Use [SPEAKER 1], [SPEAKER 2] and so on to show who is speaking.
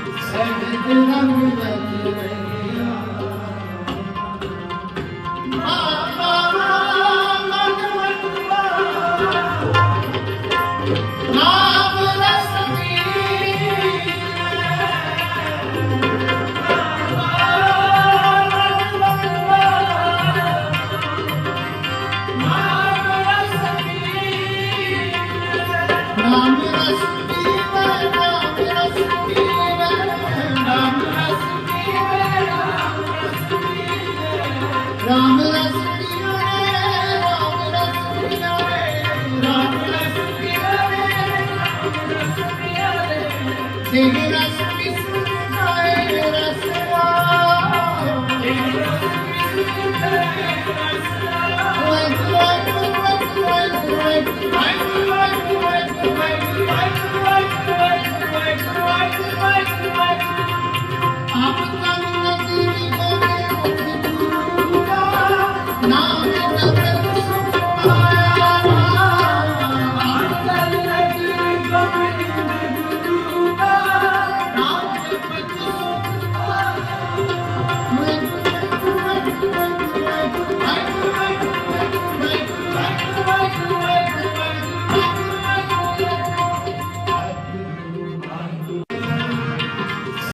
[SPEAKER 1] ਸਹਿਜ ਰੰਗ ਰਚ ਰਹੀਆ राम रस पिया रे राम रस पिया रे राम रस पिया रे तेरे रस पिसुनाए रसवा तेरे रस पिसुनाए रसवा